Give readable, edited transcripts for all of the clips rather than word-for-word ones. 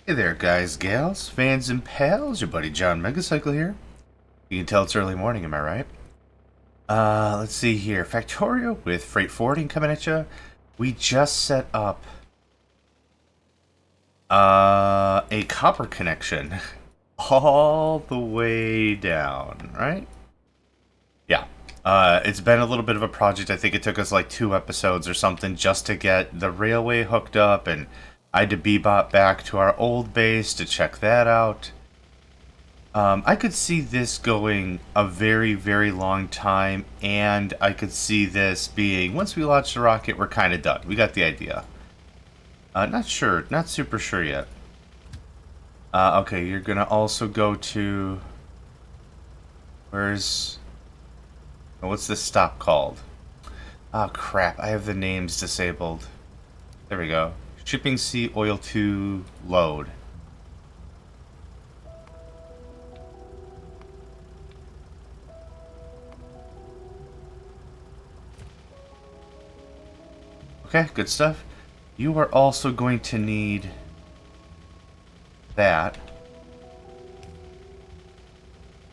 Hey there, guys, gals, fans, and pals. Your buddy JohnMegacycle here. You can tell it's early morning, am I right? Let's see here. Factorio with freight forwarding coming at you. We just set up a copper connection all the way down, right? Yeah. It's been a little bit of a project. I think it took us like 2 episodes or something just to get the railway hooked up, and I had to bebop back to our old base to check that out. I could see this going a very, very long time, and I could see this being, once we launch the rocket, we're kind of done. We got the idea. Not sure, not super sure yet. Okay, you're gonna also go to, where's, oh, what's this stop called? Oh crap, I have the names disabled. There we go. Shipping sea oil to load. Okay, good stuff. You are also going to need that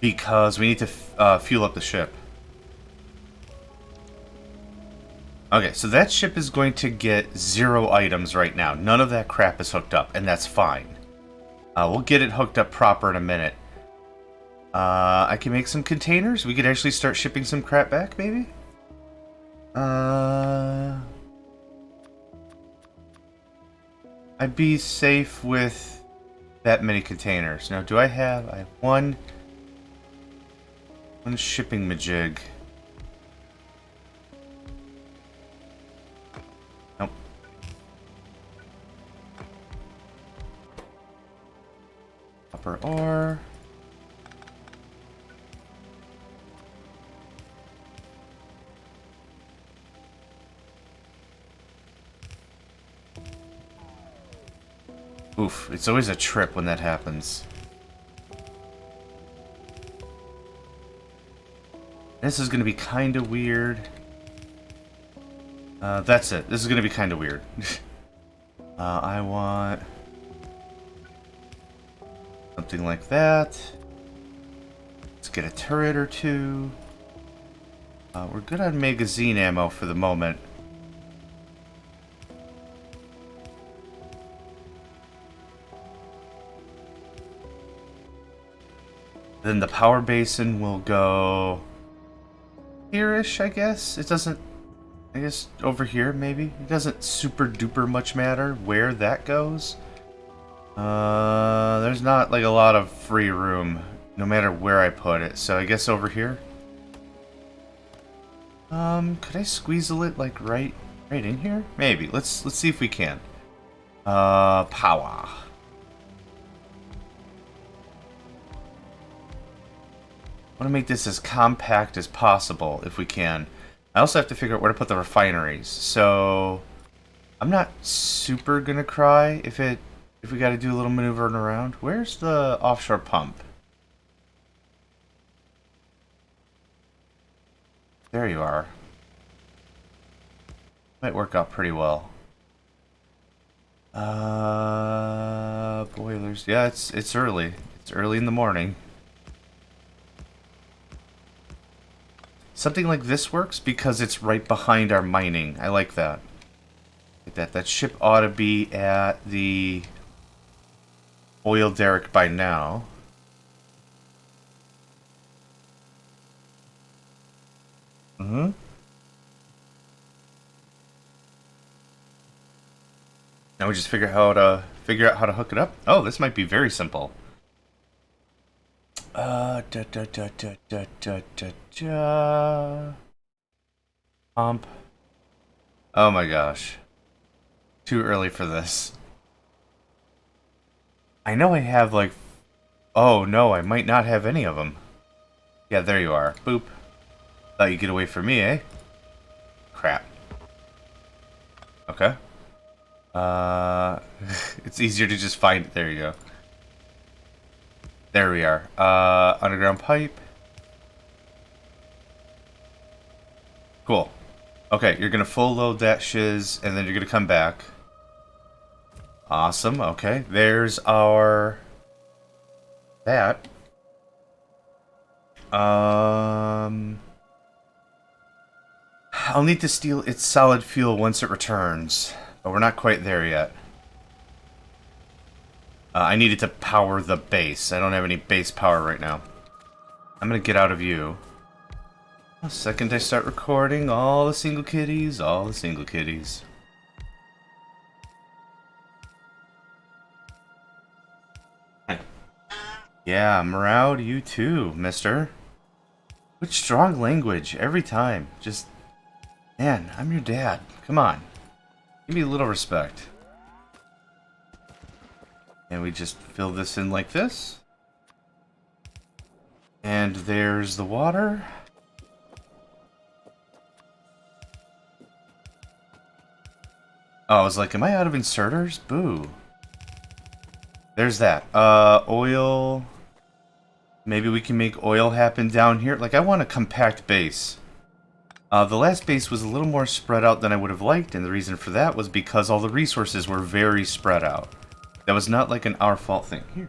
because we need to fuel up the ship. Okay, so that ship is going to get 0 items right now. None of that crap is hooked up, and that's fine. We'll get it hooked up proper in a minute. I can make some containers. We could actually start shipping some crap back, maybe? I'd be safe with that many containers. Now, do I have one shipping majig. Nope. Copper ore. Oof, it's always a trip when that happens. This is going to be kind of weird. That's it. This is going to be kind of weird. I want something like that. Let's get a turret or two. We're good on magazine ammo for the moment. Then the power basin will go here-ish, I guess. It doesn't, I guess over here maybe. It doesn't super duper much matter where that goes. There's not like a lot of free room no matter where I put it. So I guess over here. Could I squeezle it like right in here? Maybe. Let's see if we can. Power. I want to make this as compact as possible if we can. I also have to figure out where to put the refineries. So I'm not super gonna cry if we got to do a little maneuvering around. Where's the offshore pump? There you are. Might work out pretty well. Boilers. Yeah, it's early. It's early in the morning. Something like this works because it's right behind our mining. I like that. That ship ought to be at the oil derrick by now. Mm-hmm. Now we just figure out how to hook it up. Oh, this might be very simple. Da da da da da da da da. Pump. Oh my gosh. Too early for this. I know I have like... Oh no, I might not have any of them. Yeah, there you are. Boop. Thought you'd get away from me, eh? Crap. Okay. It's easier to just find it. There you go. There we are. Underground pipe. Cool. Okay, you're gonna full load that shiz, and then you're gonna come back. Awesome. Okay, there's our... that. I'll need to steal its solid fuel once it returns, but we're not quite there yet. I needed to power the base. I don't have any base power right now. I'm gonna get out of you. The second I start recording, all the single kitties, all the single kitties. Yeah, morale to you too, mister. What strong language every time. Just, man, I'm your dad. Come on. Give me a little respect. And we just fill this in like this. And there's the water. Oh, I was like, am I out of inserters? Boo. There's that. Oil. Maybe we can make oil happen down here. Like, I want a compact base. The last base was a little more spread out than I would have liked, and the reason for that was because all the resources were very spread out. That was not like an our fault thing. Here,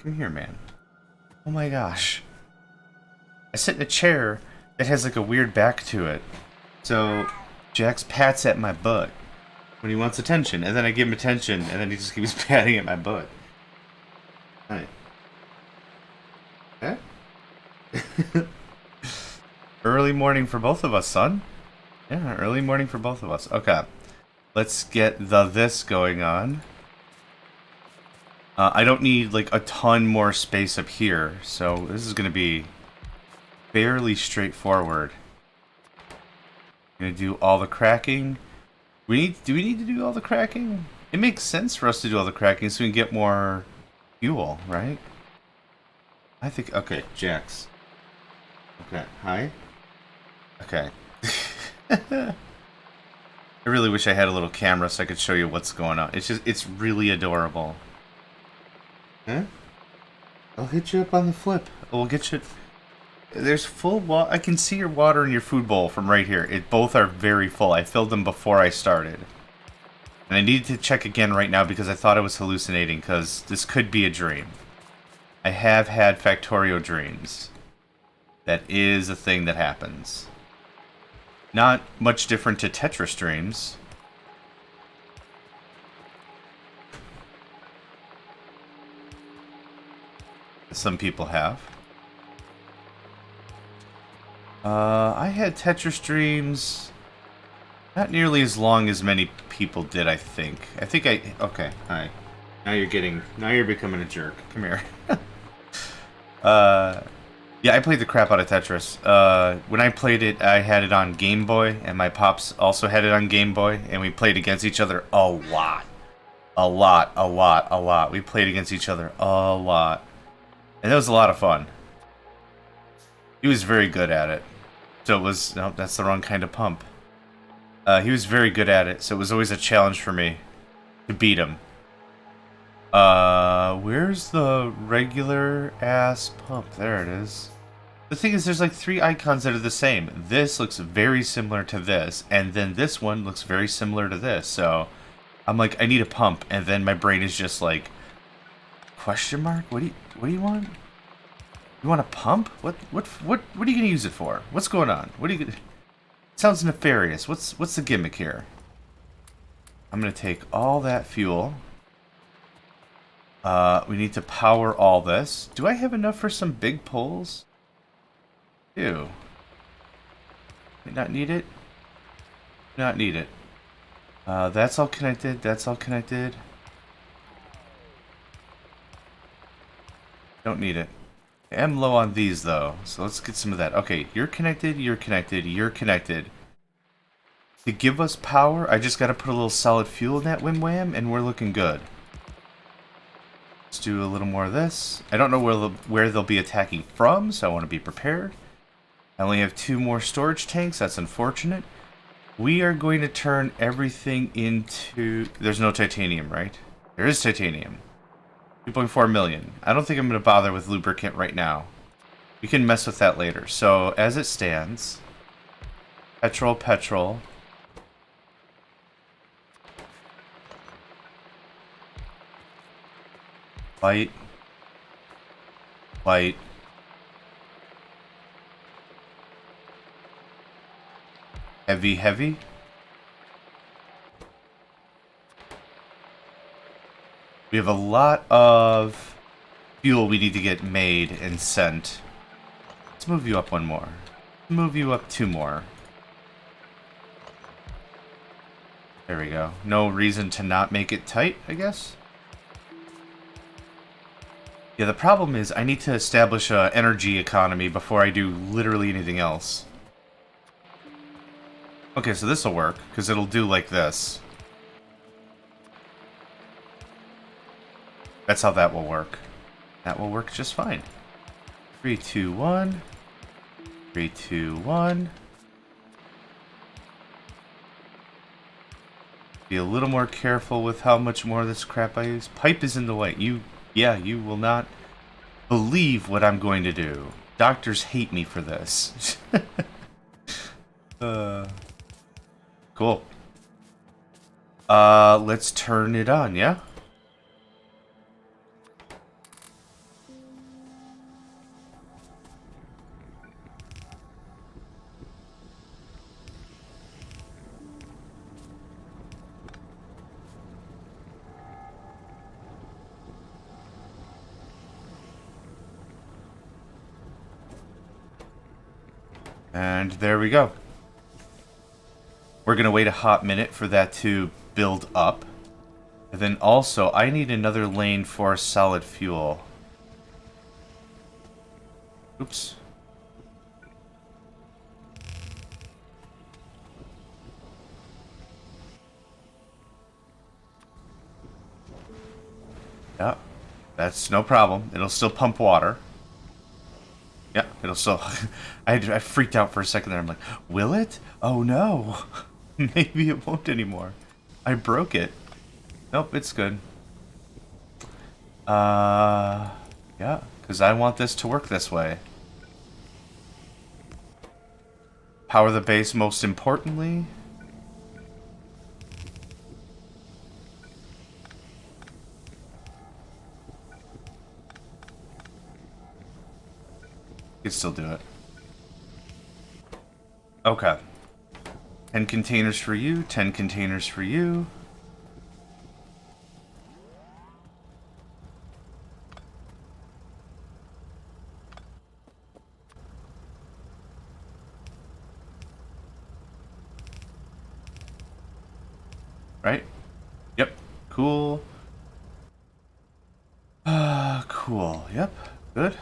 come here, man. Oh my gosh. I sit in a chair that has like a weird back to it. So, Jax pats at my butt when he wants attention, and then I give him attention, and then he just keeps patting at my butt. Hi. Huh? Early morning for both of us, son. Yeah, early morning for both of us. Okay. Let's get this going on. I don't need like a ton more space up here, so this is going to be fairly straightforward. Going to do all the cracking. Do we need to do all the cracking? It makes sense for us to do all the cracking so we can get more fuel, right? I think, okay, Jax. Okay, hi. Okay. I really wish I had a little camera so I could show you what's going on. It's really adorable. Huh? I'll hit you up on the flip. We'll get you... There's full water. I can see your water in your food bowl from right here. Both are very full. I filled them before I started. And I needed to check again right now because I thought I was hallucinating because this could be a dream. I have had Factorio dreams. That is a thing that happens. Not much different to Tetris dreams. Some people have. I had Tetris dreams not nearly as long as many people did, I think. Okay, hi. Now you're becoming a jerk. Come here. Yeah, I played the crap out of Tetris. When I played it, I had it on Game Boy, and my pops also had it on Game Boy, and we played against each other a lot. A lot. We played against each other a lot. And it was a lot of fun. He was very good at it. So it was... No, that's the wrong kind of pump. He was very good at it, so it was always a challenge for me to beat him. Where's the regular-ass pump? There it is. The thing is, there's like 3 icons that are the same. This looks very similar to this, and then this one looks very similar to this, so... I'm like, I need a pump, and then my brain is just like... Question mark? What do you want? You want a pump? What are you gonna use it for? What's going on? What are you gonna... Sounds nefarious. What's the gimmick here? I'm gonna take all that fuel. We need to power all this. Do I have enough for some big poles? Ew. Not need it? Not need it. That's all connected. That's all connected. Don't need it. I am low on these, though, so let's get some of that. Okay, you're connected, you're connected, you're connected. To give us power, I just gotta put a little solid fuel in that Wim Wham, and we're looking good. Let's do a little more of this. I don't know where they'll be attacking from, so I want to be prepared. I only have 2 more storage tanks. That's unfortunate. We are going to turn everything into... There's no titanium, right? There is titanium. 2.4 million. I don't think I'm going to bother with lubricant right now. We can mess with that later. So, as it stands... Petrol. Light. Light. Heavy, heavy. We have a lot of fuel we need to get made and sent. Let's move you up one more. Move you up two more. There we go. No reason to not make it tight, I guess. Yeah, the problem is I need to establish an energy economy before I do literally anything else. Okay, so this will work, because it'll do like this. That's how that will work. That will work just fine. 3, 2, 1. 3, 2, 1. Be a little more careful with how much more of this crap I use. Pipe is in the way. Yeah, you will not believe what I'm going to do. Doctors hate me for this. Cool. Let's turn it on, yeah? And there we go. We're going to wait a hot minute for that to build up. And then also, I need another lane for solid fuel. Oops. Yeah, that's no problem. It'll still pump water. Yeah, it'll still... I freaked out for a second there. I'm like, will it? Oh no. Maybe it won't anymore. I broke it. Nope, it's good. Yeah, because I want this to work this way. Power the base most importantly. You can still do it. Okay. 10 containers for you, 10 containers for you. Right? Yep. Cool. Cool. Yep. Good.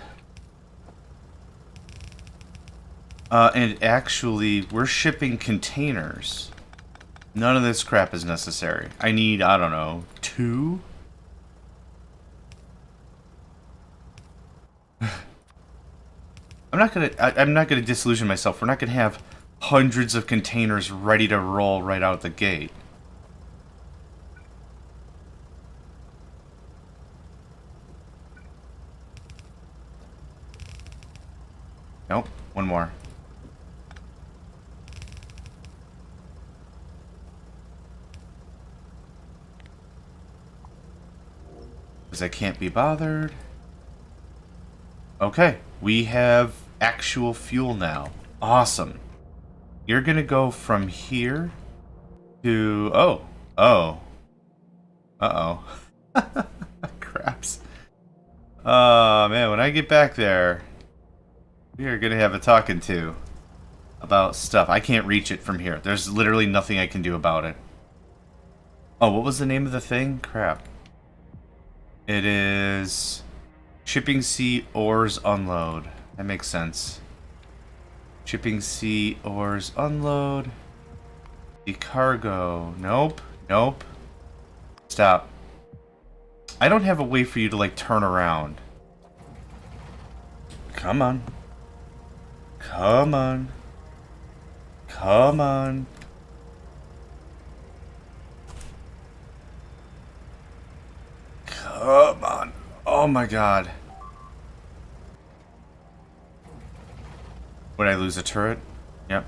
And actually, we're shipping containers. None of this crap is necessary. I need, I don't know, 2? I'm not gonna disillusion myself. We're not gonna have hundreds of containers ready to roll right out the gate. Nope. One more. Because I can't be bothered. Okay, we have actual fuel now. Awesome. You're gonna go from here to... Oh. Uh-oh. Craps. Oh, man, when I get back there, we are gonna have a talking to about stuff. I can't reach it from here. There's literally nothing I can do about it. Oh, what was the name of the thing? Crap. It is... Shipping Sea Ores Unload. That makes sense. Shipping Sea Ores Unload. The cargo. Nope. Nope. Stop. I don't have a way for you to, like, turn around. Come on. Come on. Come on. Come on. Oh my god. Would I lose a turret? Yep.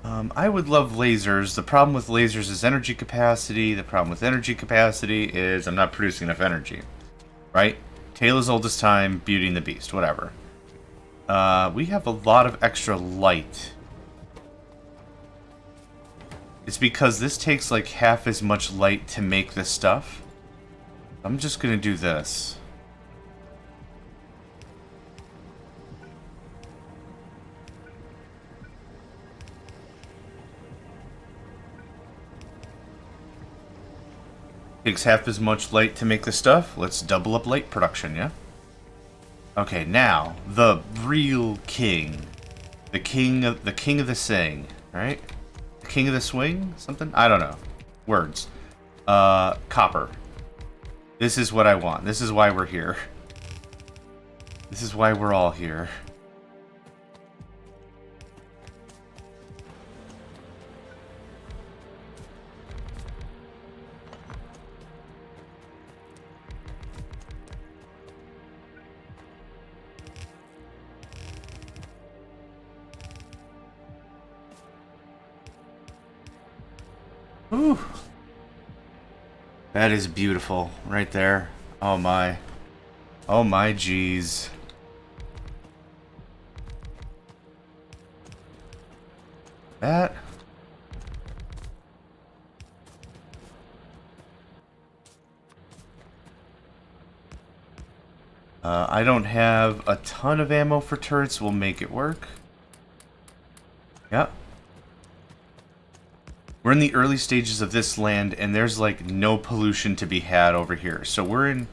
I would love lasers. The problem with lasers is energy capacity. The problem with energy capacity is I'm not producing enough energy. Right? Tale as old as time, Beauty and the Beast, whatever. We have a lot of extra light. It's because this takes like half as much light to make this stuff. I'm just gonna do this. Takes half as much light to make the stuff. Let's double up light production, yeah? Okay, now the real king. The king of the sing, right? The king of the swing? Something? I don't know. Words. Copper. This is what I want. This is why we're here. This is why we're all here. Ooh. That is beautiful, right there. Oh my. Oh my geez. That. I don't have a ton of ammo for turrets. We'll make it work. Yep. We're in the early stages of this land, and there's like no pollution to be had over here. So we're in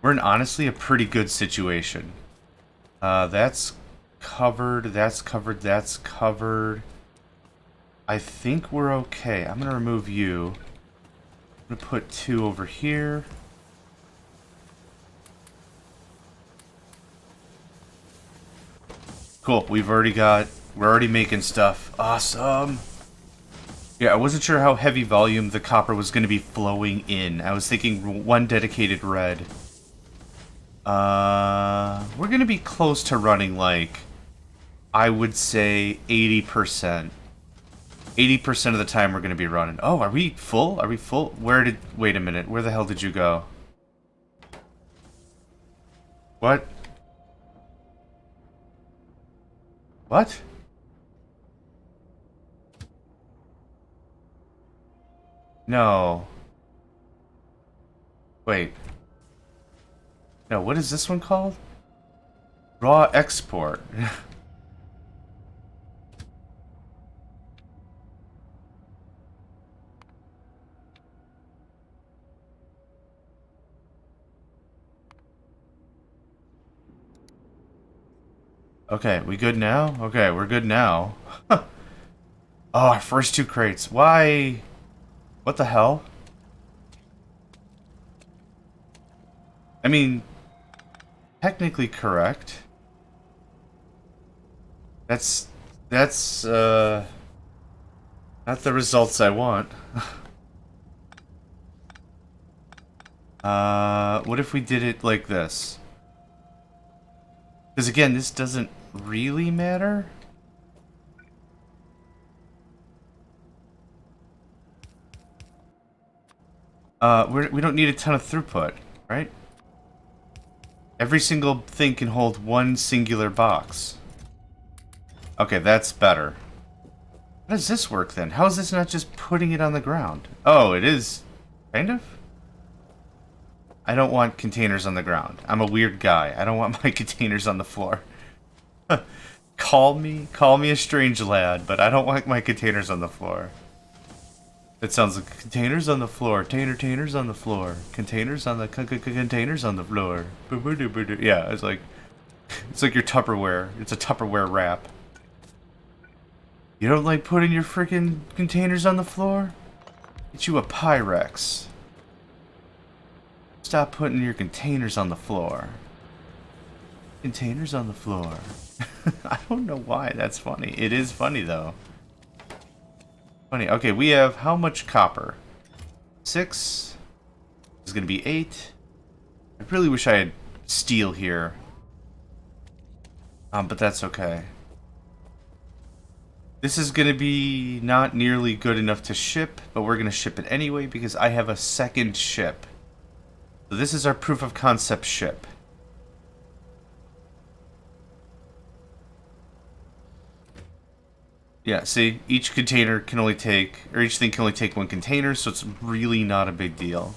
honestly a pretty good situation. That's covered. That's covered. That's covered. I think we're okay. I'm gonna remove you. I'm gonna put 2 over here. Cool. We're already making stuff. Awesome. Yeah, I wasn't sure how heavy volume the copper was going to be flowing in. I was thinking 1 dedicated red. We're going to be close to running, like, I would say 80%. 80% of the time we're going to be running. Oh, are we full? Are we full? Wait a minute. Where the hell did you go? What? What? No. Wait. No, what is this one called? Raw export. Okay, we good now? Okay, we're good now. Oh, our first 2 crates. Why? What the hell? I mean, technically correct. That's not the results I want. What if we did it like this? Because again, this doesn't really matter. We don't need a ton of throughput, right? Every single thing can hold 1 singular box. Okay, that's better. How does this work then? How is this not just putting it on the ground? Oh, it is, kind of? I don't want containers on the ground. I'm a weird guy. I don't want my containers on the floor. Call me a strange lad, but I don't want my containers on the floor. It sounds like containers on the floor, containers on the floor, containers on the containers on the floor. Yeah, it's like your Tupperware. It's a Tupperware wrap. You don't like putting your freaking containers on the floor? Get you a Pyrex. Stop putting your containers on the floor. Containers on the floor. I don't know why that's funny. It is funny though. Funny. Okay, we have how much copper? 6. This is gonna be 8. I really wish I had steel here. But that's okay. This is going to be not nearly good enough to ship, but we're going to ship it anyway because I have a second ship. So this is our proof of concept ship. Yeah, see, each container can only take, or each thing can only take 1 container, so it's really not a big deal.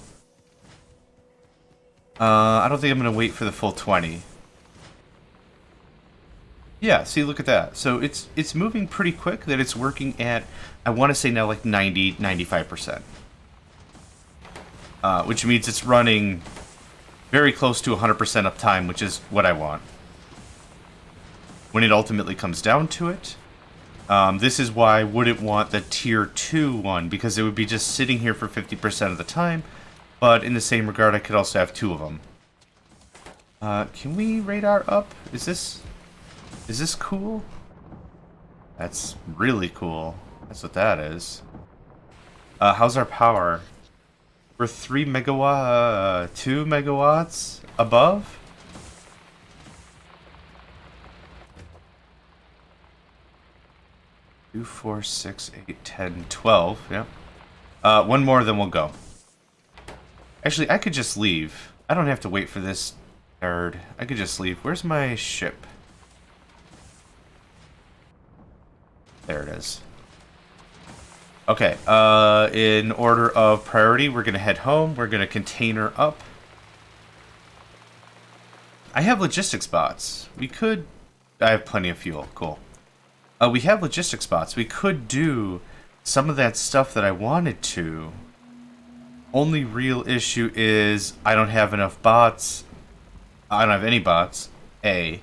I don't think I'm going to wait for the full 20. Yeah, see, look at that. So it's moving pretty quick, that it's working at, I want to say now like 90, 95%. Which means it's running very close to 100% uptime, which is what I want. When it ultimately comes down to it, this is why I wouldn't want the tier 2 one, because it would be just sitting here for 50% of the time, but in the same regard, I could also have 2 of them. Can we radar up? Is this cool? That's really cool. That's what that is. How's our power? We're 2 megawatts above? Two, 4, 6, 8, 10, 12. Yeah. One more, then we'll go. Actually, I could just leave. I don't have to wait for this nerd. I could just leave. Where's my ship? There it is. Okay, in order of priority, we're going to head home. We're going to container up. I have logistics bots. We could... I have plenty of fuel. Cool. We have logistics bots. We could do some of that stuff that I wanted to. Only real issue is I don't have enough bots. I don't have any bots. A.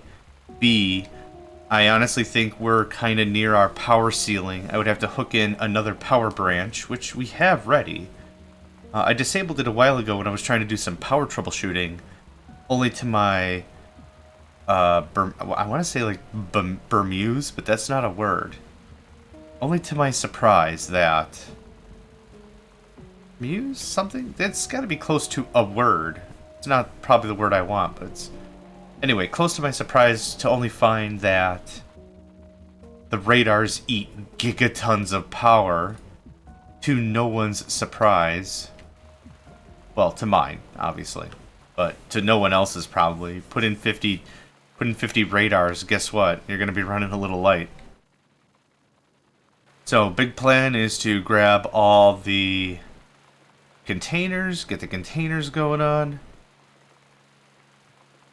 B. I honestly think we're kind of near our power ceiling. I would have to hook in another power branch, which we have ready. I disabled it a while ago when I was trying to do some power troubleshooting, only to my, I want to say like Bermuse, but that's not a word. Only to my surprise that... Muse? Something? That's got to be close to a word. It's not probably the word I want, but it's... Anyway, close to my surprise to only find that the radars eat gigatons of power, to no one's surprise. Well, to mine, obviously, but to no one else's probably. Put in 50 radars, guess what? You're going to be running a little light. So, big plan is to grab all the containers, get the containers going on.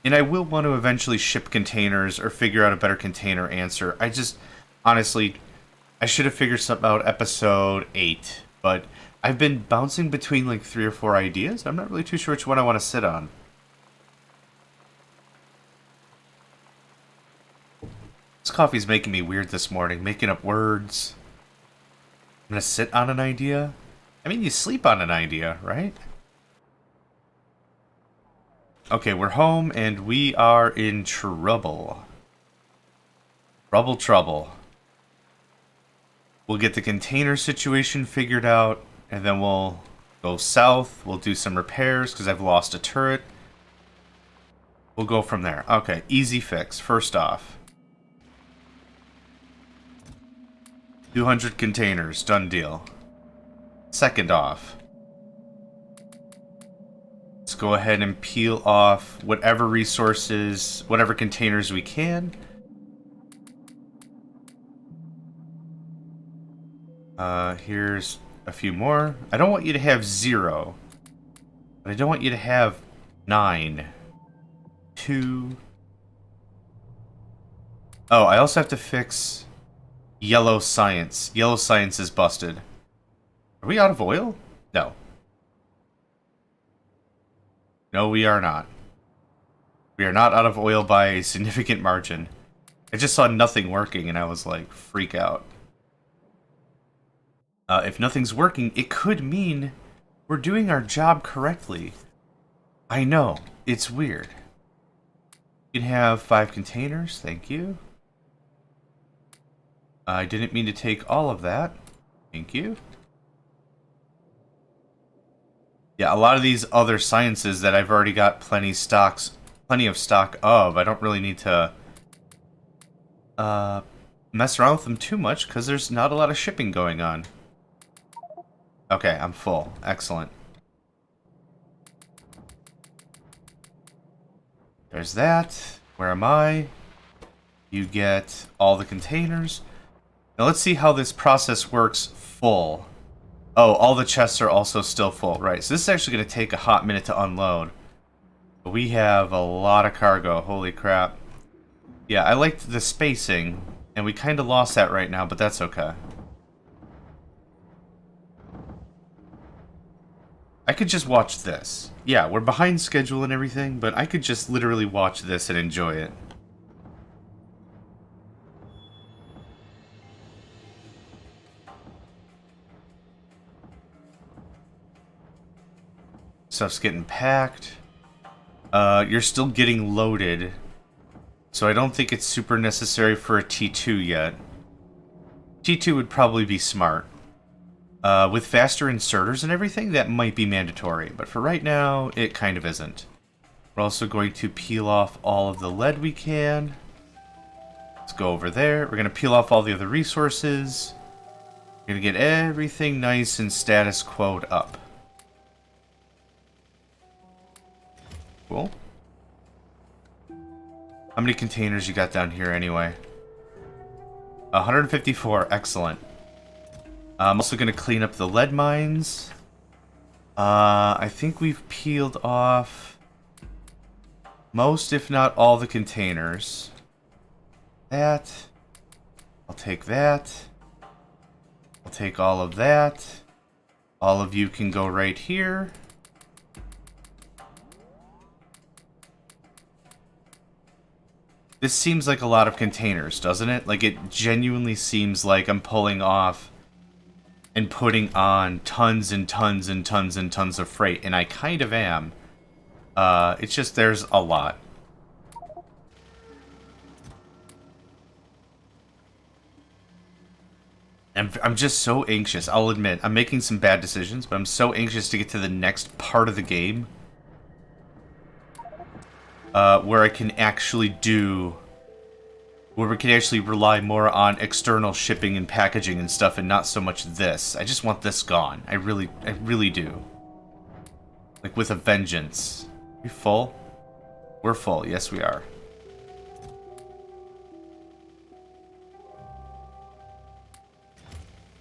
And I will want to eventually ship containers or figure out a better container answer. I just, honestly, I should have figured something out episode 8. But I've been bouncing between like 3 or 4 ideas. I'm not really too sure which one I want to sit on. This coffee's making me weird this morning, making up words. I'm going to sit on an idea. I mean, you sleep on an idea, right? Okay, we're home, and we are in trouble. Trouble. We'll get the container situation figured out, and then we'll go south. We'll do some repairs, because I've lost a turret. We'll go from there. Okay, easy fix. First off. 200 containers. Done deal. Second off. Let's go ahead and peel off whatever resources, whatever containers we can. Here's a few more. I don't want you to have 0. But I don't want you to have 9. 2. Oh, I also have to fix yellow science. Yellow science is busted. Are we out of oil? No. No, we are not. We are not out of oil by a significant margin. I just saw nothing working and I was like, freak out. If nothing's working, it could mean we're doing our job correctly. I know, it's weird. You can have 5 containers, thank you. I didn't mean to take all of that. Thank you. Yeah, a lot of these other sciences that I've already got plenty of stock of, I don't really need to mess around with them too much because there's not a lot of shipping going on. Okay, I'm full. Excellent. There's that. Where am I? You get all the containers. Now let's see how this process works full. Oh, all the chests are also still full. Right, so this is actually going to take a hot minute to unload. But we have a lot of cargo. Holy crap. Yeah, I liked the spacing, and we kind of lost that right now, but that's okay. I could just watch this. Yeah, we're behind schedule and everything, but I could just literally watch this and enjoy it. Stuff's getting packed. You're still getting loaded, so I don't think it's super necessary for a T2 yet. T2 would probably be smart. With faster inserters and everything, that might be mandatory, but for right now, it kind of isn't. We're also going to peel off all of the lead we can. Let's go over there. We're going to peel off all the other resources. We're going to get everything nice and status quo'd up. Cool. How many containers you got down here anyway? 154. Excellent. I'm also going to clean up the lead mines. I think we've peeled off most, if not all, the containers. That. I'll take that. I'll take all of that. All of you can go right here. This seems like a lot of containers, doesn't it? Like, it genuinely seems like I'm pulling off and putting on tons and tons and tons and tons of freight, and I kind of am. It's just there's a lot. I'm just so anxious. I'll admit, I'm making some bad decisions, but I'm so anxious to get to the next part of the game where I can actually where we can actually rely more on external shipping and packaging and stuff, and not so much this. I just want this gone. I really do. Like with a vengeance. Are we full? We're full. Yes, we are.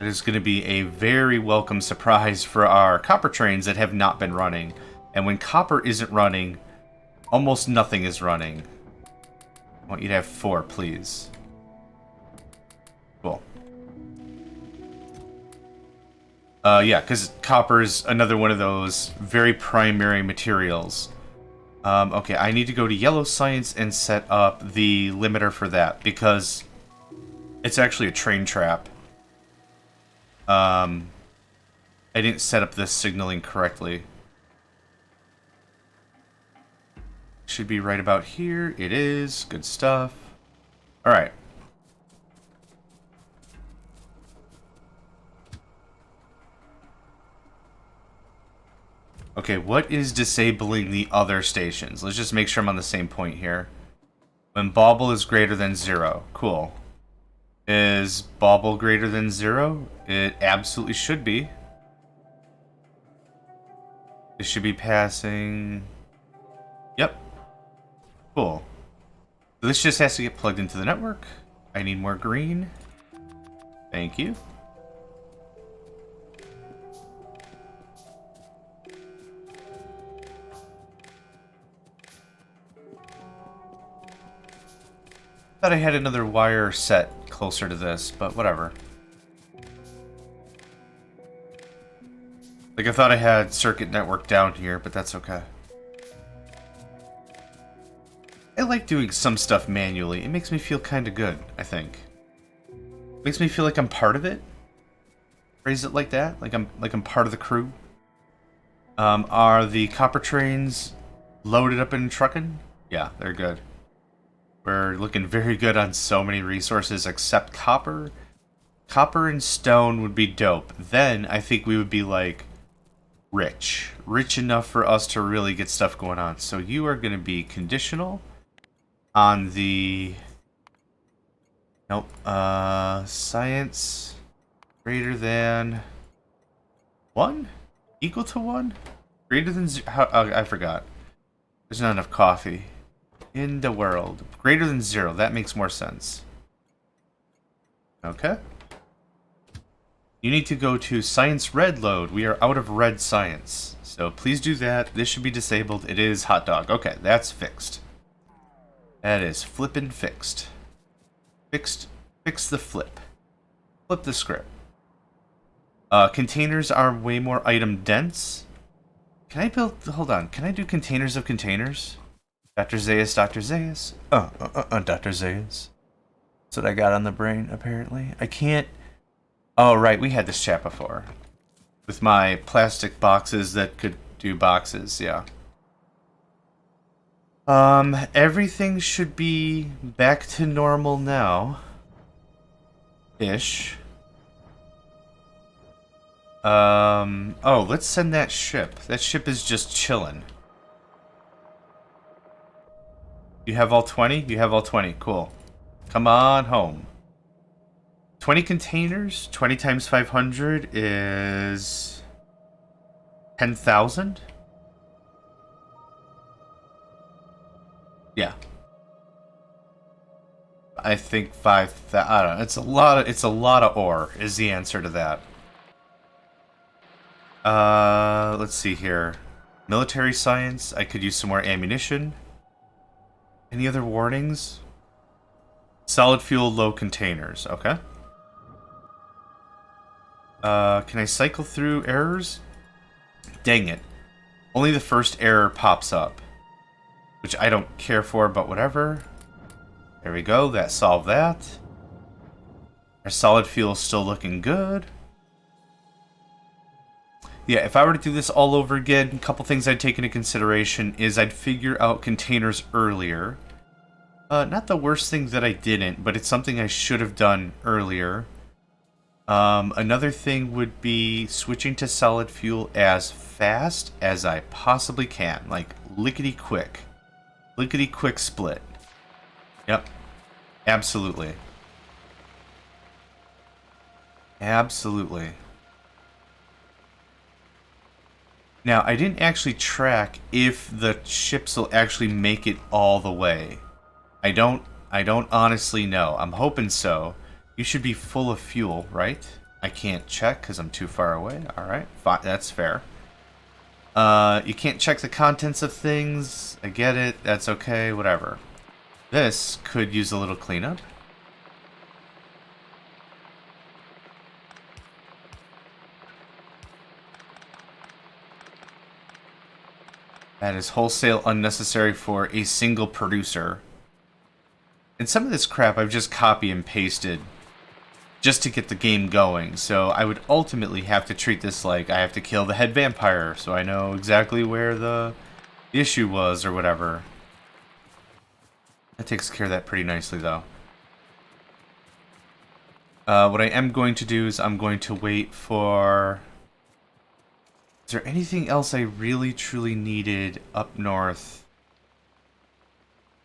It is going to be a very welcome surprise for our copper trains that have not been running. And when copper isn't running, almost nothing is running. I want you to have 4, please. Cool. Yeah, because copper is another one of those very primary materials. Okay, I need to go to Yellow Science and set up the limiter for that, because it's actually a train trap. I didn't set up this signaling correctly. Should be right about here. It is. Good stuff. Alright. Okay, what is disabling the other stations? Let's just make sure I'm on the same point here. When bauble is greater than 0. Cool. Is bauble greater than 0? It absolutely should be. It should be passing... Yep. Cool. So this just has to get plugged into the network. I need more green. Thank you. Thought I had another wire set closer to this, but whatever. Like, I thought I had circuit network down here, but that's okay. I like doing some stuff manually. It makes me feel kind of good, I think. Makes me feel like I'm part of it. Phrase it like that, like I'm part of the crew. Are the copper trains loaded up and trucking? Yeah, they're good. We're looking very good on so many resources except copper. Copper and stone would be dope. Then I think we would be like rich. Rich enough for us to really get stuff going on. So you are going to be conditional on the Nope. Science greater than 1? Equal to 1? Greater than 0? I forgot. There's not enough coffee in the world. Greater than 0. That makes more sense. Okay. You need to go to science red load. We are out of red science. So please do that. This should be disabled. It is hot dog. Okay, that's fixed. That is flippin' fixed. Fix the flip. Flip the script. Containers are way more item dense. Can I build... Hold on. Can I do containers of containers? Dr. Zayas, Dr. Zayas. Dr. Zayas. That's what I got on the brain, apparently. I can't... Oh, right. We had this chat before. With my plastic boxes that could do boxes, yeah. Everything should be back to normal now. Ish. Oh, let's send that ship. That ship is just chilling. You have all 20? You have all 20. Cool. Come on home. 20 containers? 20 times 500 is... 10,000? Yeah. I think 5,000... I don't know. It's a lot of ore is the answer to that. Let's see here. Military science. I could use some more ammunition. Any other warnings? Solid fuel, low containers. Okay. Can I cycle through errors? Dang it. Only the first error pops up. Which I don't care for, but whatever. There we go. That solved that. Our solid fuel is still looking good. Yeah, if I were to do this all over again, a couple things I'd take into consideration is I'd figure out containers earlier. Not the worst thing that I didn't, but it's something I should have done earlier. Another thing would be switching to solid fuel as fast as I possibly can. Like, lickety-quick. Lickety-quick split. Yep. Absolutely. Absolutely. Now, I didn't actually track if the ships will actually make it all the way. I don't honestly know. I'm hoping so. You should be full of fuel, right? I can't check because I'm too far away. Alright, that's fair. You can't check the contents of things. I get it. That's okay. Whatever. This could use a little cleanup. That is wholesale unnecessary for a single producer. And some of this crap I've just copy and pasted just to get the game going. So I would ultimately have to treat this like I have to kill the head vampire so I know exactly where the issue was or whatever. That takes care of that pretty nicely though. What I am going to do is I'm going to wait for... Is there anything else I really truly needed up north?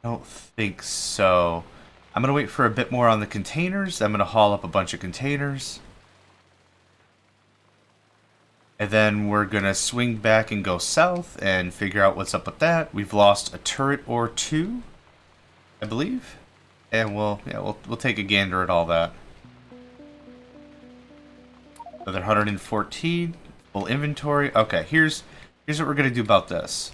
I don't think so. I'm going to wait for a bit more on the containers. I'm going to haul up a bunch of containers. And then we're going to swing back and go south and figure out what's up with that. We've lost a turret or two, I believe. And we'll take a gander at all that. Another 114. Full inventory. Okay, here's what we're going to do about this.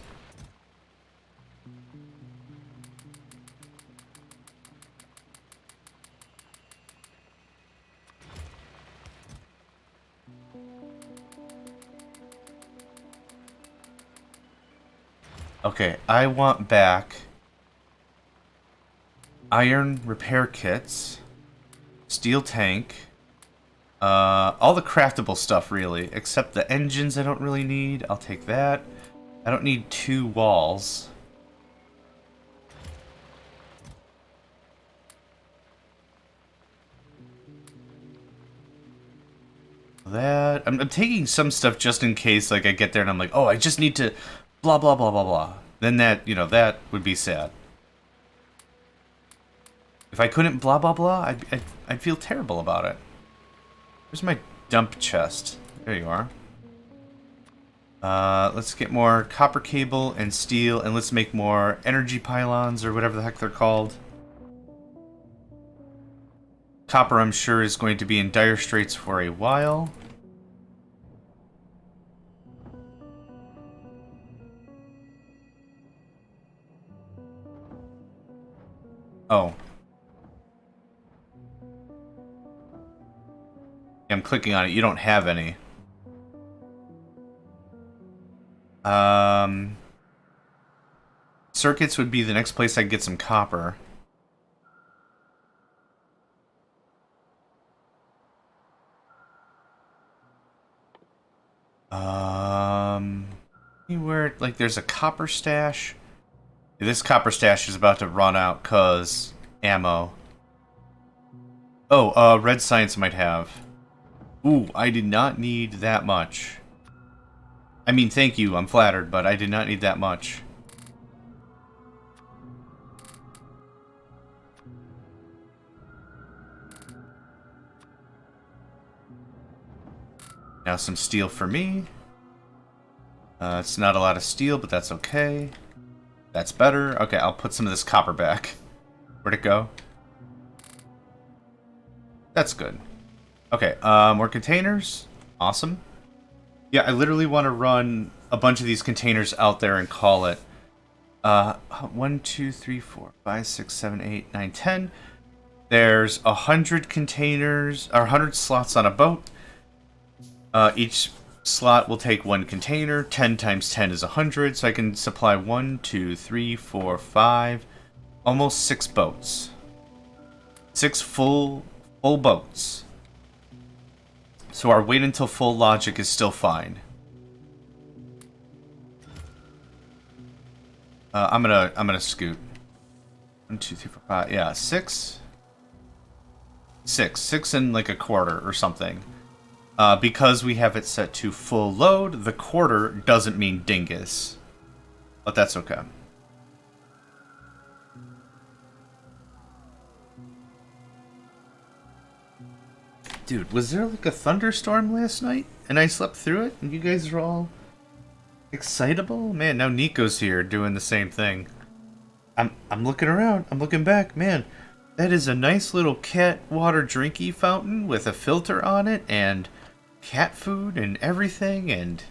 Okay, I want back iron repair kits, steel tank, all the craftable stuff really, except the engines I don't really need. I'll take that. I don't need 2 walls. That I'm taking some stuff just in case, like I get there and I'm like, oh, I just need to blah blah blah blah blah. Then that, you know, that would be sad. If I couldn't blah blah blah, I'd feel terrible about it. Where's my dump chest? There you are. Let's get more copper cable and steel, and let's make more energy pylons, or whatever the heck they're called. Copper, I'm sure, is going to be in dire straits for a while. Oh. I'm clicking on it. You don't have any. Circuits would be the next place I'd get some copper. Anywhere, like, there's a copper stash. This copper stash is about to run out, cause ammo. Oh, Red Science might have. Ooh, I did not need that much. I mean, thank you, I'm flattered, but I did not need that much. Now some steel for me. It's not a lot of steel, but that's okay. That's better. Okay, I'll put some of this copper back. Where'd it go? That's good. Okay, more containers. Awesome. Yeah, I literally want to run a bunch of these containers out there and call it 1, 2, 3, 4, 5, 6, 7, 8, 9, 10. There's 100 containers, or 100 slots on a boat. Each slot will take 1 container. 10 times 10 is 100, so I can supply 1, 2, 3, 4, 5, almost 6 boats. 6 full boats. So our wait until full logic is still fine. I'm gonna scoot. 1, 2, 3, 4, 5. Yeah, 6 and like a quarter or something. Because we have it set to full load, the quarter doesn't mean dingus. But that's okay. Dude, was there like a thunderstorm last night? And I slept through it? And you guys are all excitable? Man, now Nico's here doing the same thing. I'm looking around. I'm looking back. Man, that is a nice little cat water drinky fountain with a filter on it and cat food and everything, and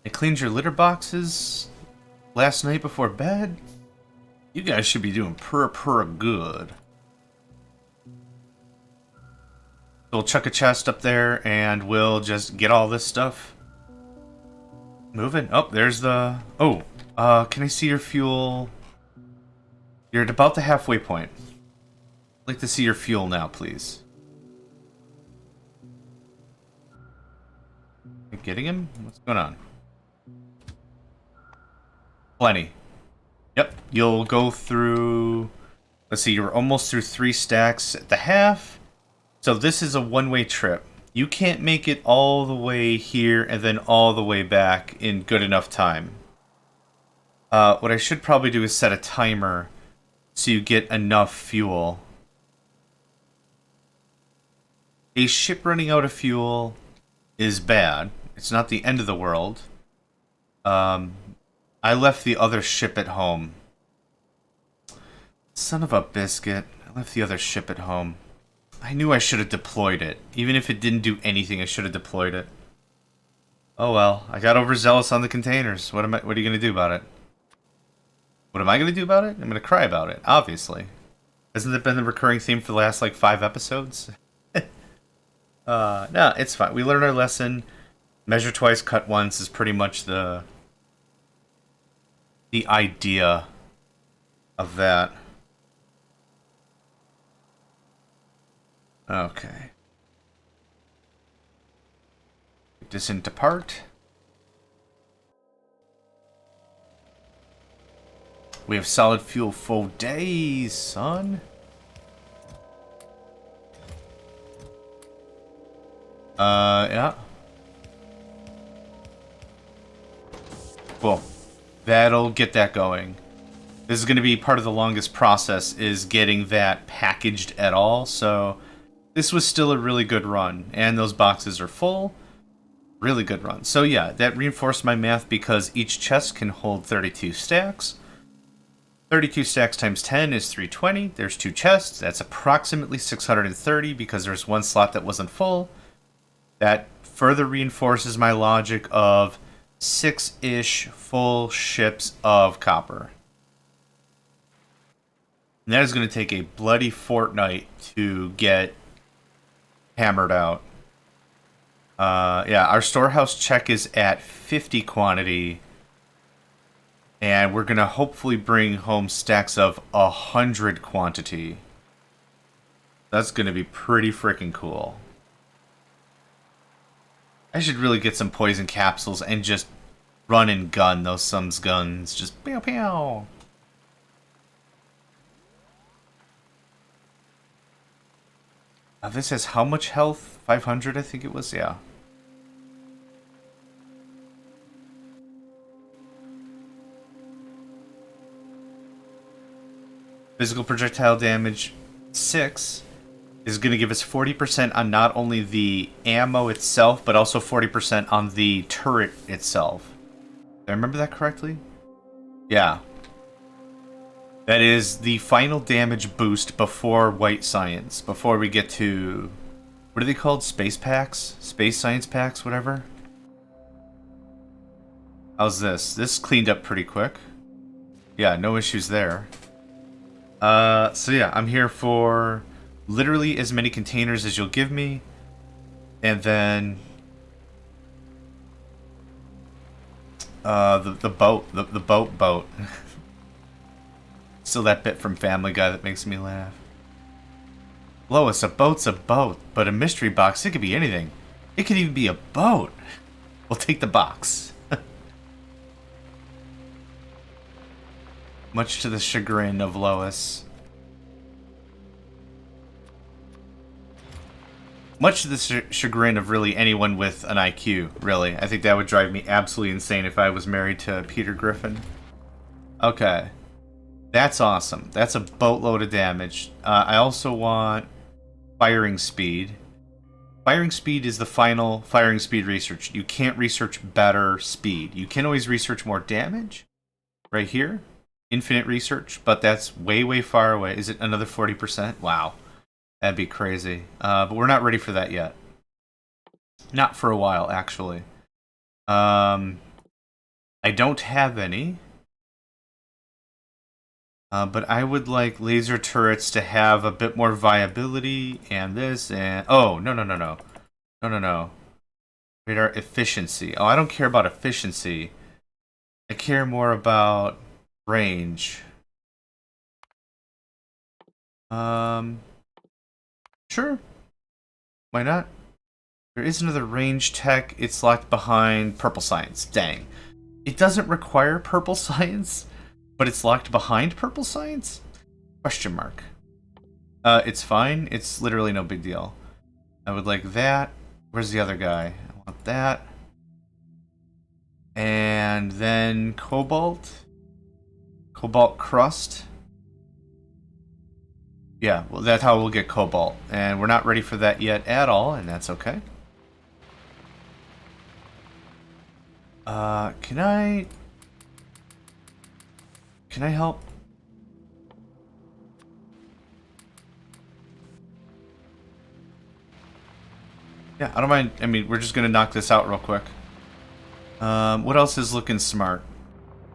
it cleans your litter boxes last night before bed. You guys should be doing purr good. So we'll chuck a chest up there and we'll just get all this stuff moving. Oh, there's the... Oh, can I see your fuel? You're at about the halfway point. I'd like to see your fuel now, please. Getting him? What's going on? Plenty. Yep, you'll go through... Let's see, you're almost through 3 stacks at the half. So this is a one-way trip. You can't make it all the way here and then all the way back in good enough time. What I should probably do is set a timer so you get enough fuel. A ship running out of fuel is bad. It's not the end of the world. I left the other ship at home. Son of a biscuit. I left the other ship at home. I knew I should have deployed it. Even if it didn't do anything, I should have deployed it. Oh well. I got overzealous on the containers. What are you going to do about it? What am I going to do about it? I'm going to cry about it, obviously. Hasn't that been the recurring theme for the last, like, 5 episodes? No, it's fine. We learned our lesson. Measure twice, cut once is pretty much the idea of that. Okay. Get this into part. We have solid fuel for days, son. Yeah. Cool. That'll get that going. This is going to be part of the longest process, is getting that packaged at all. So this was still a really good run. And those boxes are full. Really good run. So yeah, that reinforced my math because each chest can hold 32 stacks. 32 stacks times 10 is 320. There's 2 chests. That's approximately 630 because there's 1 slot that wasn't full. That further reinforces my logic of 6-ish full ships of copper. And that is going to take a bloody fortnight to get hammered out. Yeah, our storehouse check is at 50 quantity. And we're going to hopefully bring home stacks of 100 quantity. That's going to be pretty freaking cool. I should really get some poison capsules and just run and gun those Sums guns. Just pow pow. This has how much health? 500, I think it was, yeah. Physical projectile damage 6 is going to give us 40% on not only the ammo itself, but also 40% on the turret itself. Did I remember that correctly? Yeah. That is the final damage boost before White Science. Before we get to... What are they called? Space packs? Space Science packs? Whatever? How's this? This cleaned up pretty quick. Yeah, no issues there. So yeah, I'm here for literally as many containers as you'll give me. And then... the boat. The boat. Still that bit from Family Guy that makes me laugh. Lois, a boat's a boat, but a mystery box, it could be anything. It could even be a boat. We'll take the box. Much to the chagrin of Lois. Much to the chagrin of really anyone with an IQ, really. I think that would drive me absolutely insane if I was married to Peter Griffin. Okay. That's awesome. That's a boatload of damage. I also want firing speed. Firing speed is the final firing speed research. You can't research better speed. You can always research more damage. Right here. Infinite research, but that's way, way far away. Is it another 40%? Wow. That'd be crazy. But we're not ready for that yet. Not for a while, actually. I don't have any. But I would like laser turrets to have a bit more viability, and this, and... Oh, no. Radar efficiency. Oh, I don't care about efficiency. I care more about range. Sure. Why not? There is another range tech. It's locked behind purple science. Dang. It doesn't require purple science, but it's locked behind purple science? Question mark. It's fine. It's literally no big deal. I would like that. Where's the other guy? I want that. And then cobalt. Cobalt crust. Yeah, well, that's how we'll get cobalt. And we're not ready for that yet at all, and that's okay. Can I help? Yeah, I don't mind. I mean, we're just gonna knock this out real quick. What else is looking smart?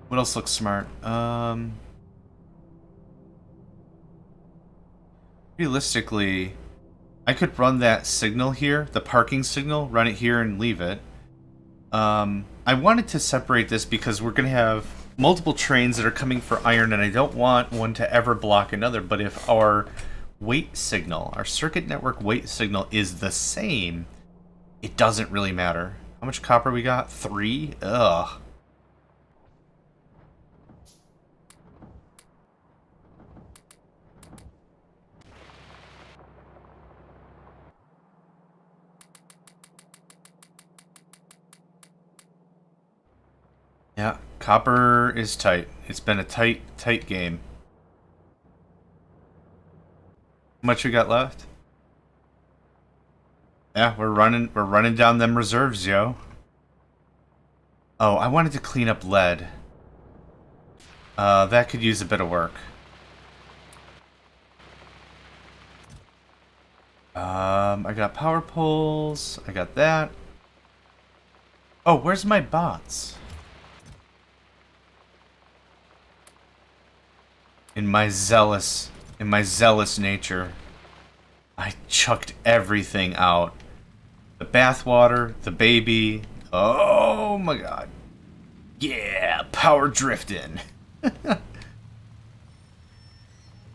What else looks smart? Realistically, I could run that signal here, the parking signal, run it here and leave it. I wanted to separate this because we're gonna have multiple trains that are coming for iron, and I don't want one to ever block another. But if our weight signal, our circuit network weight signal is the same, it doesn't really matter. How much copper we got? 3? Ugh. Yeah, Copper is tight. It's been a tight game. How much we got left? Yeah, we're running down them reserves, yo. Oh, I wanted to clean up lead. That could use a bit of work. I got power poles. I got that. Oh, where's my bots? In my zealous nature, I chucked everything out. The bathwater, the baby. Oh my god. Yeah, power drifting.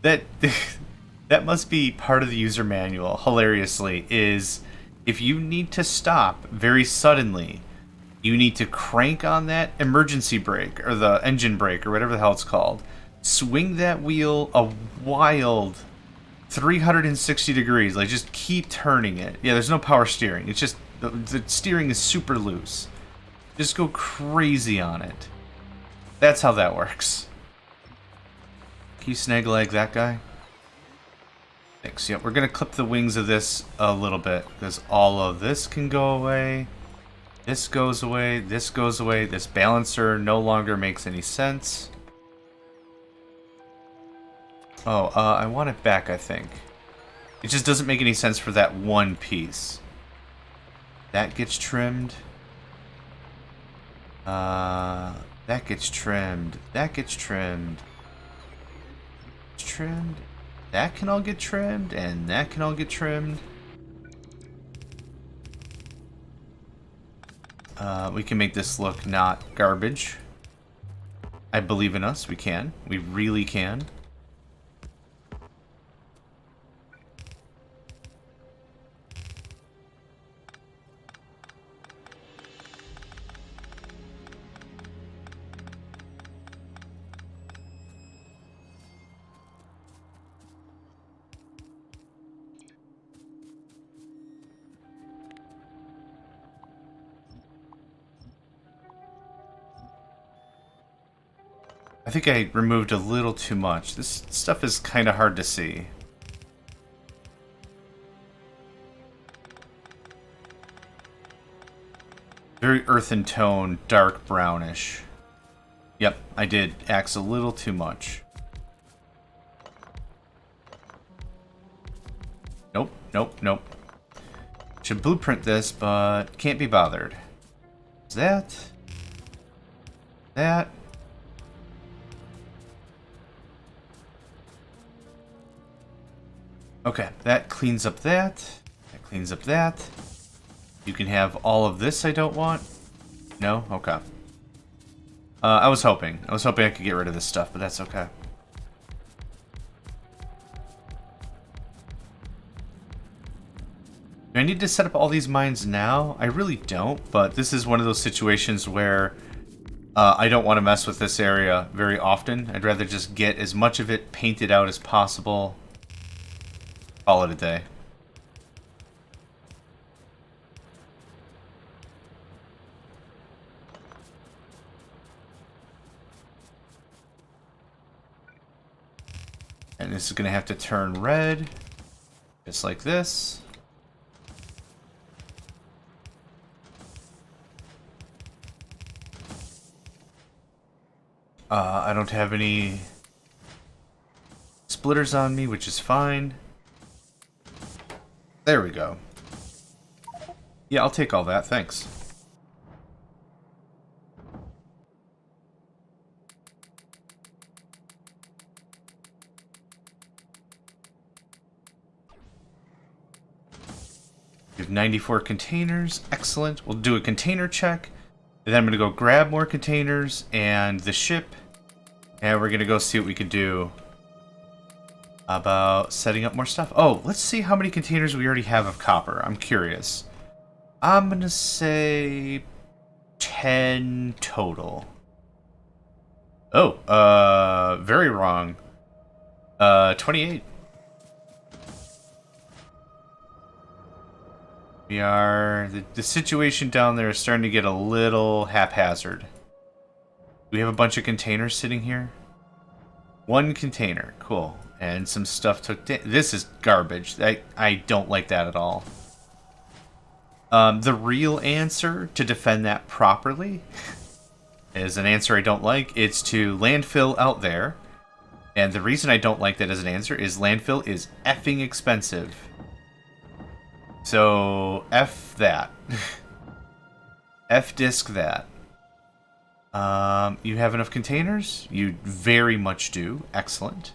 That that must be part of the user manual, hilariously, is if you need to stop very suddenly, you need to crank on that emergency brake, or the engine brake, or whatever the hell it's called. Swing that wheel a wild 360 degrees. Like, just keep turning it. Yeah, there's no power steering. It's just, the steering is super loose. Just go crazy on it. That's how that works. Can you snag leg that guy? Thanks. Yep, we're going to clip the wings of this a little bit, because all of this can go away. This goes away. This goes away. This balancer no longer makes any sense. Oh, I want it back, I think. It just doesn't make any sense for that one piece. That gets trimmed. That gets trimmed. That gets trimmed. It's trimmed. That can all get trimmed, and that can all get trimmed. We can make this look not garbage. I believe in us. We can. We really can. I think I removed a little too much. This stuff is kind of hard to see. Very earthen tone, dark brownish. Yep, I did axe a little too much. Nope, nope, nope. Should blueprint this, but can't be bothered. Is that? That? Okay, that cleans up that. That cleans up that. You can have all of this I don't want. No? Okay. I was hoping. I could get rid of this stuff, but that's okay. Do I need to set up all these mines now? I really don't, but this is one of those situations where I don't want to mess with this area very often. I'd rather just get as much of it painted out as possible. Call it a day. And this is going to have to turn red, just like this. I don't have any splitters on me, which is fine. There we go. Yeah, I'll take all that, thanks. We have 94 containers. Excellent. We'll do a container check. And then I'm going to go grab more containers and the ship. And we're going to go see what we can do about setting up more stuff. Oh, let's see how many containers we already have of copper. I'm curious. I'm going to say 10 total. Oh, very wrong. 28. We are... The situation down there is starting to get a little haphazard. We have a bunch of containers sitting here. One container, cool. And some stuff took... This is garbage. I don't like that at all. The real answer to defend that properly is an answer I don't like. It's to landfill out there. And the reason I don't like that as an answer is landfill is effing expensive. So, F that. F-disc that. You have enough containers? You very much do. Excellent.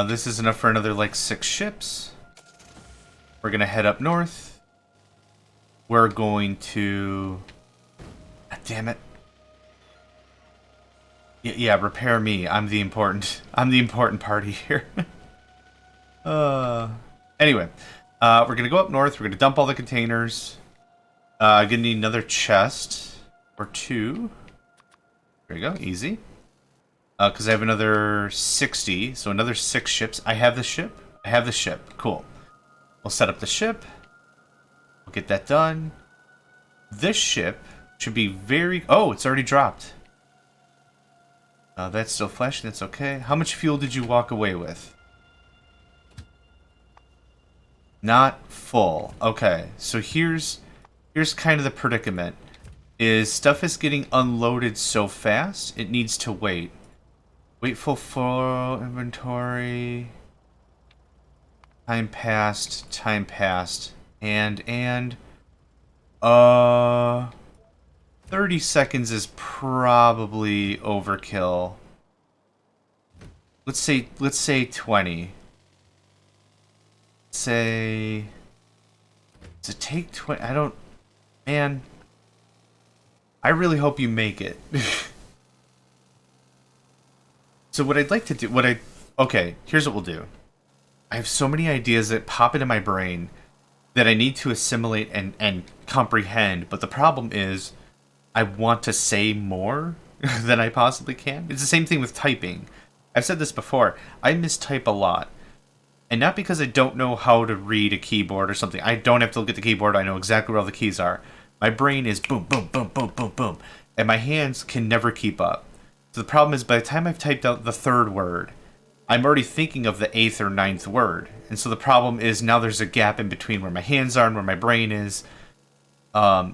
This is enough for another, like, 6 ships. We're gonna head up north. We're going to... God damn it. Yeah, repair me. I'm the important party here. Anyway, we're gonna go up north. We're gonna dump all the containers. Gonna need another chest or 2. There you go, easy. Because I have another 60, so another 6 ships. I have the ship. I have the ship. Cool. We'll set up the ship. We'll get that done. This ship should be very... Oh, it's already dropped. That's still flashing. That's okay. How much fuel did you walk away with? Not full. Okay, so here's kind of the predicament. Is stuff is getting unloaded so fast, it needs to wait. Wait full inventory. Time passed, and 30 seconds is probably overkill. Let's say 20. Say, does it take 20? I don't, man. I really hope you make it. So what I'd like to do, okay, here's what we'll do. I have so many ideas that pop into my brain that I need to assimilate and comprehend, but the problem is I want to say more than I possibly can. It's the same thing with typing. I've said this before, I mistype a lot. And not because I don't know how to read a keyboard or something. I don't have to look at the keyboard, I know exactly where all the keys are. My brain is boom, boom, boom, boom, boom, boom. And my hands can never keep up. So the problem is by the time I've typed out the 3rd word, I'm already thinking of the 8th or 9th word. And so the problem is now there's a gap in between where my hands are and where my brain is. I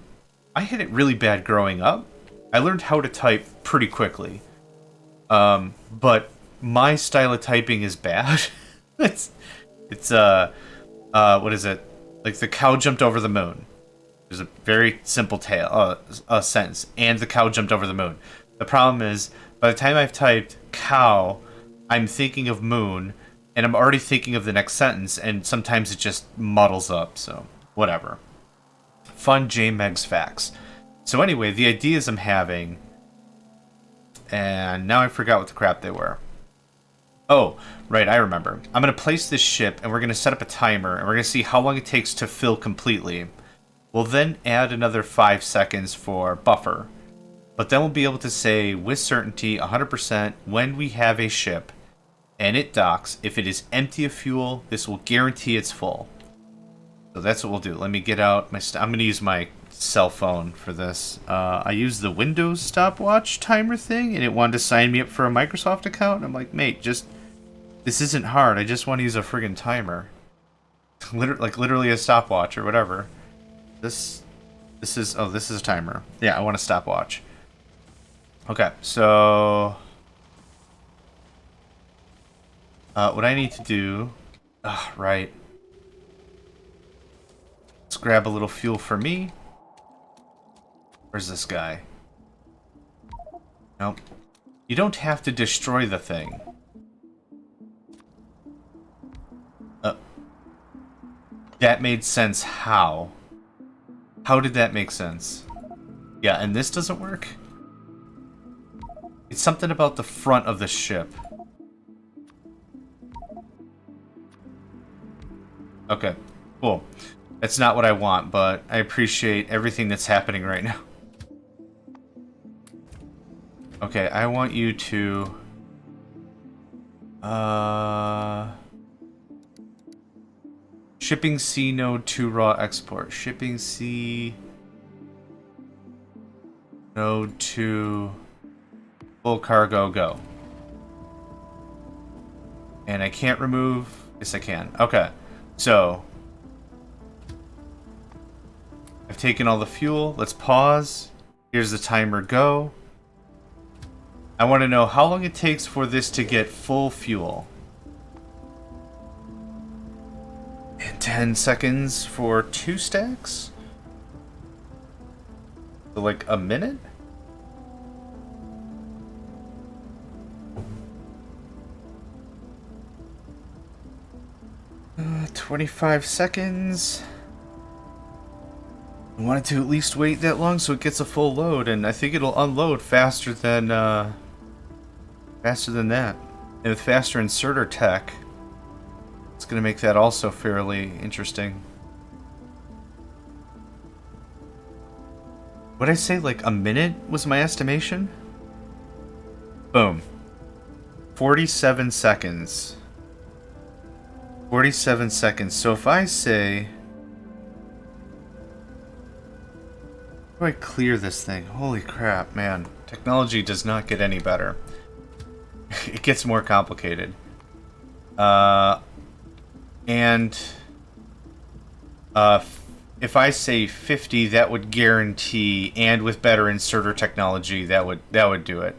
had it really bad growing up. I learned how to type pretty quickly. But my style of typing is bad. It's what is it? Like the cow jumped over the moon. There's a very simple sentence. And the cow jumped over the moon. The problem is, by the time I've typed cow, I'm thinking of moon, and I'm already thinking of the next sentence, and sometimes it just muddles up, so whatever. Fun JMegs facts. So anyway, the ideas I'm having, and now I forgot what the crap they were. Oh, right, I remember. I'm going to place this ship, and we're going to set up a timer, and we're going to see how long it takes to fill completely. We'll then add another 5 seconds for buffer. But then we'll be able to say with certainty 100% when we have a ship and it docks, if it is empty of fuel, this will guarantee it's full. So that's what we'll do. Let me get out my... I'm going to use my cell phone for this. I used the Windows stopwatch timer thing, and it wanted to sign me up for a Microsoft account. And I'm like, mate, just... This isn't hard. I just want to use a friggin' timer. Literally a stopwatch or whatever. This is... Oh, this is a timer. Yeah, I want a stopwatch. Okay, so... what I need to do... right. Let's grab a little fuel for me. Where's this guy? Nope. You don't have to destroy the thing. That made sense. How? How did that make sense? Yeah, and this doesn't work? It's something about the front of the ship. Okay, cool. That's not what I want, but I appreciate everything that's happening right now. Okay, I want you to... Shipping C node to raw export. Shipping C... Node 2, full cargo, go. And I can't remove... Yes, I can. Okay. So... I've taken all the fuel. Let's pause. Here's the timer, go. I want to know how long it takes for this to get full fuel. And 10 seconds for 2 stacks? So like a minute? Uh, 25 seconds. I wanted to at least wait that long so it gets a full load, and I think it'll unload faster than that. And with faster inserter tech, it's going to make that also fairly interesting. What'd I say, like a minute was my estimation? Boom. 47 seconds. 47 seconds. So if I say... How do I clear this thing? Holy crap, man. Technology does not get any better. It gets more complicated. If I say 50, that would guarantee, and with better inserter technology, that would do it.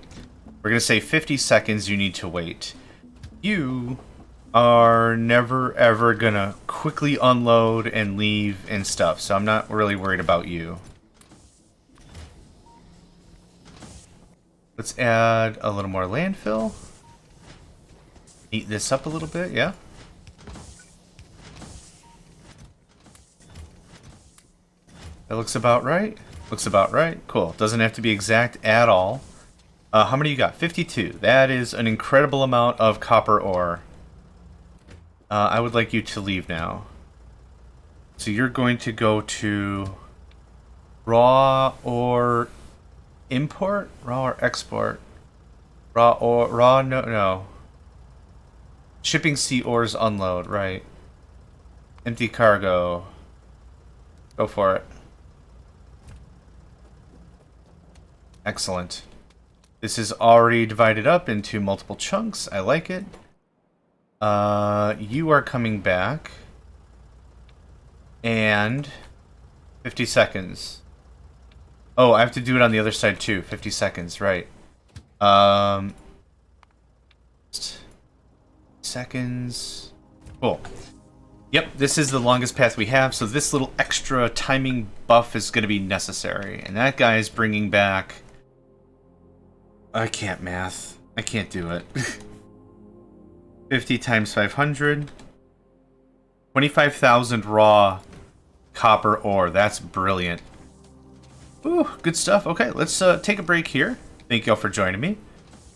We're going to say 50 seconds you need to wait. You are never ever going to quickly unload and leave and stuff, so I'm not really worried about you. Let's add a little more landfill. Heat this up a little bit, yeah? That looks about right. Looks about right. Cool. Doesn't have to be exact at all. How many you got? 52. That is an incredible amount of copper ore. I would like you to leave now. So you're going to go to raw or import? Raw or export? No. Shipping sea ores unload, right. Empty cargo. Go for it. Excellent. This is already divided up into multiple chunks. I like it. You are coming back. And 50 seconds. Oh, I have to do it on the other side too. 50 seconds, right. Seconds. Cool. Yep, this is the longest path we have, so this little extra timing buff is going to be necessary. And that guy is bringing back... I can't math. I can't do it. 50 times 500. 25,000 raw copper ore. That's brilliant. Ooh, good stuff. Okay, let's take a break here. Thank y'all for joining me.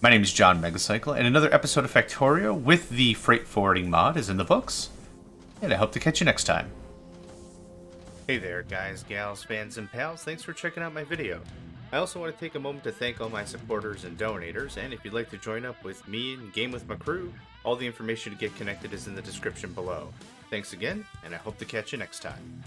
My name is JohnMegacycle, and another episode of Factorio with the freight forwarding mod is in the books. And I hope to catch you next time. Hey there, guys, gals, fans, and pals. Thanks for checking out my video. I also want to take a moment to thank all my supporters and donators, and if you'd like to join up with me and game with my crew, all the information to get connected is in the description below. Thanks again, and I hope to catch you next time.